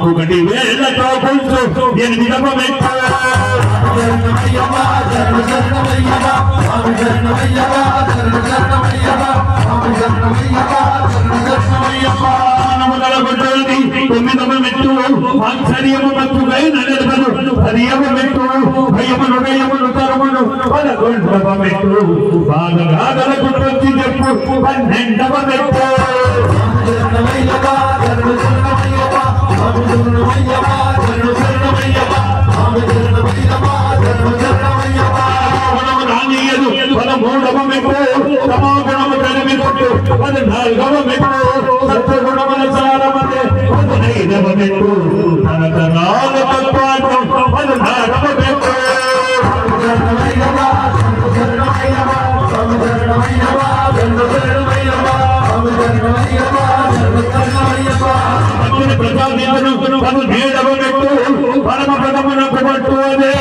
ఒకటి వేలతో కొంచెం ఎనిమిదవ మెట్టు తొమ్మిదవ మెట్టు ఆశ్చర్యము మత్తుకై నడెదను హరియవ మెట్టు భయమును భయమును తరమును 11వ మెట్టు బాగా గుర్తొచ్చి చెప్పు 12వ మెట్టు పదమూడవ మెట్టు సమాగణము కలిమి కొట్టు 14వ మెట్టు సత్వగుణముల సారమతే 15వ మెట్టు తనతరాలతో పాటు 16వ మెట్టు ప్రజాదీవను 17వ మెట్టు పరమ పదమునకు పట్టు అదే